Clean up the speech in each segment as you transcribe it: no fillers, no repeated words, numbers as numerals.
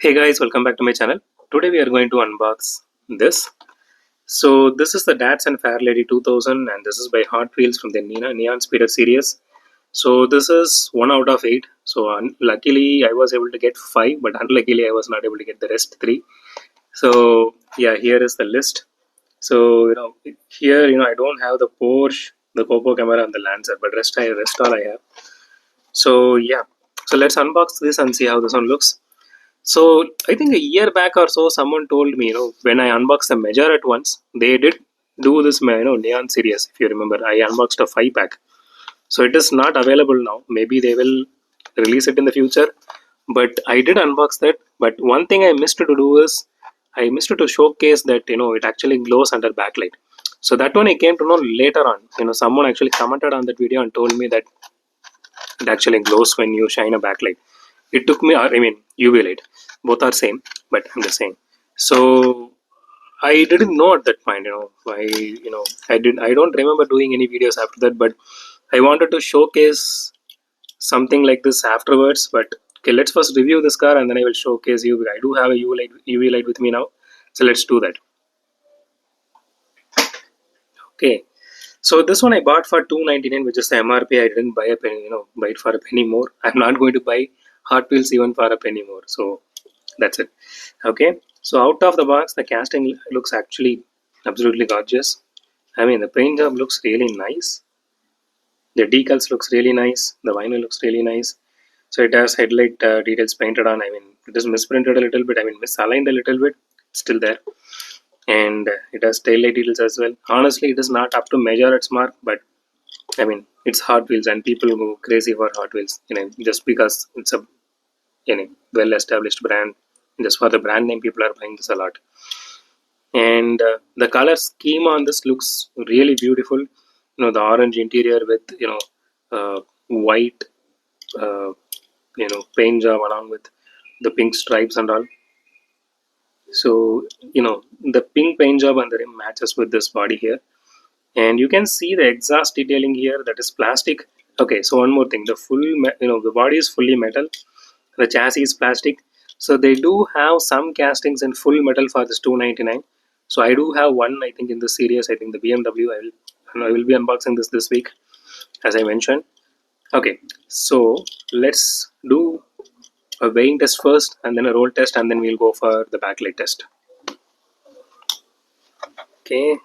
Hey guys, welcome back to my channel. Today we are going to unbox this. So this is the Datsun Fairlady 2000 and this is by Hotwheels from the Neon Speeder series. So this is 1 out of 8. So luckily I was able to get 5 but unluckily I was not able to get the rest 3. So yeah, here is the list. So here I don't have the Porsche, the Copo camera and the Lancer, but rest all I have. So yeah, so let's unbox this and see how this one looks. So I think a year back or so, someone told me, when I unboxed the Major at once, they did do this, Neon series. If you remember, I unboxed a 5 pack. So it is not available now. Maybe they will release it in the future. But I did unbox that. But one thing I missed to do is I missed to showcase that it actually glows under backlight. So that one I came to know later on. Someone actually commented on that video and told me that it actually glows when you shine a backlight. It took me, I mean, UV light. Both are same, but I'm just saying. So I didn't know at that point. I don't remember doing any videos after that, but I wanted to showcase something like this afterwards. But okay, let's first review this car and then I will showcase you. I do have a UV light with me now, so let's do that. Okay. So this one I bought for 299, which is the MRP. I didn't buy a penny, buy it for a penny more. I'm not going to buy Hot Wheels even for a penny more. So that's it. Okay. So out of the box, the casting looks actually absolutely gorgeous. I mean, the paint job looks really nice. The decals looks really nice. The vinyl looks really nice. So it has headlight details painted on. I mean, it is misprinted a little bit. I mean, misaligned a little bit. It's still there. And it has taillight details as well. Honestly, it is not up to measure its mark, but I mean, it's Hot Wheels, and people go crazy for Hot Wheels. Just because it's a well-established brand, just for the brand name, people are buying this a lot. And the color scheme on this looks really beautiful. The orange interior with white paint job along with the pink stripes and all. So the pink paint job on the rim matches with this body here, and you can see the exhaust detailing here, that is plastic. Okay, so one more thing, the the body is fully metal, the chassis is plastic. So they do have some castings in full metal for this 299. So I do have one, I think, in this series. I think the BMW. I will be unboxing this week, as I mentioned. Okay, so let's do a weighing test first, and then a roll test, and then we'll go for the backlight test. Okay.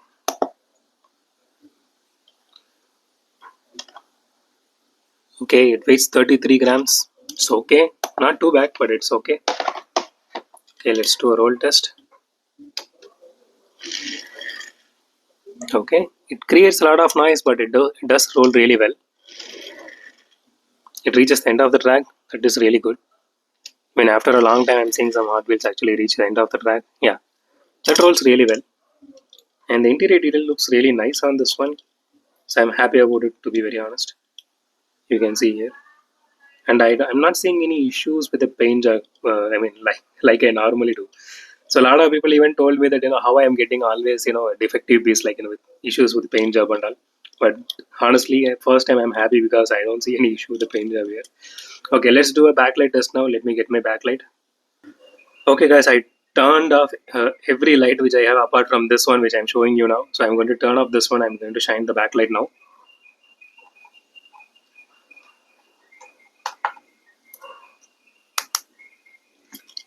Okay, it weighs 33 grams. It's okay. Not too bad, but it's okay. Okay, let's do a roll test. Okay, it creates a lot of noise, but it does roll really well. It reaches the end of the track. That is really good. I mean, after a long time, I'm seeing some Hot Wheels actually reach the end of the track. Yeah, that rolls really well. And the interior detail looks really nice on this one. So I'm happy about it, to be very honest. You can see here. And I'm not seeing any issues with the paint job. I mean, like I normally do. So a lot of people even told me that how I am getting always a defective piece, like with issues with paint job and all. But honestly, first time I'm happy because I don't see any issue with the paint job here. Okay, let's do a backlight test now. Let me get my backlight. Okay, guys, I turned off every light which I have apart from this one, which I'm showing you now. So I'm going to turn off this one. I'm going to shine the backlight now.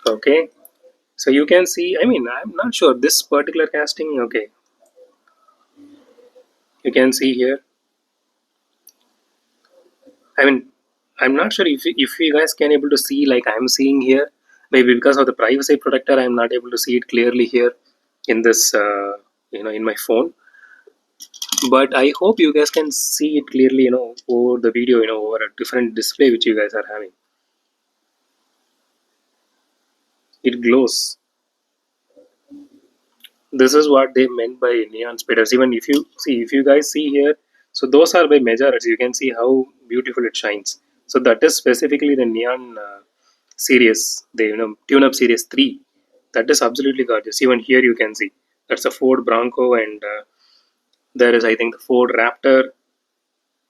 Okay, so you can see. I mean, I'm not sure this particular casting. Okay, you can see here. I mean, I'm not sure if you guys can able to see like I'm seeing here. Maybe because of the privacy protector, I'm not able to see it clearly here in this, in my phone. But I hope you guys can see it clearly, over the video, over a different display which you guys are having. It glows. This is what they meant by neon speeders. Even if you guys see here, so those are by measures. You can see how beautiful it shines. So that is specifically the neon series, the tune up series 3. That is absolutely gorgeous. Even here you can see that's a Ford Bronco, and there is, I think, the Ford Raptor,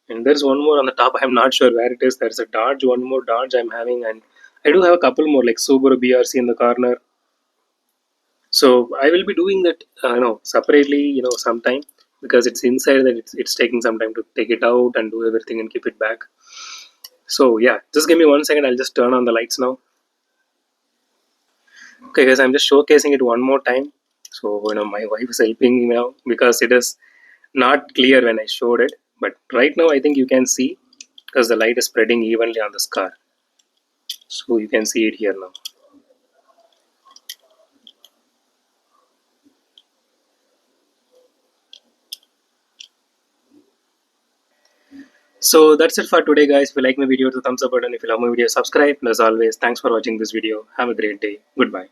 and there's one more on the top. I'm not sure where it is. There's a Dodge, one more Dodge I'm having, and I do have a couple more like Subaru BRC in the corner. So I will be doing that no separately, sometime, because it's inside that it's taking some time to take it out and do everything and keep it back. So yeah, just give me 1 second. I'll just turn on the lights now. Okay, guys, I'm just showcasing it one more time. So my wife is helping me now because it is not clear when I showed it, but right now I think you can see because the light is spreading evenly on this car. So you can see it here now. So that's it for today, guys. If you like my video, the thumbs up button. If you love my video, subscribe. And as always, thanks for watching this video. Have a great day. Goodbye.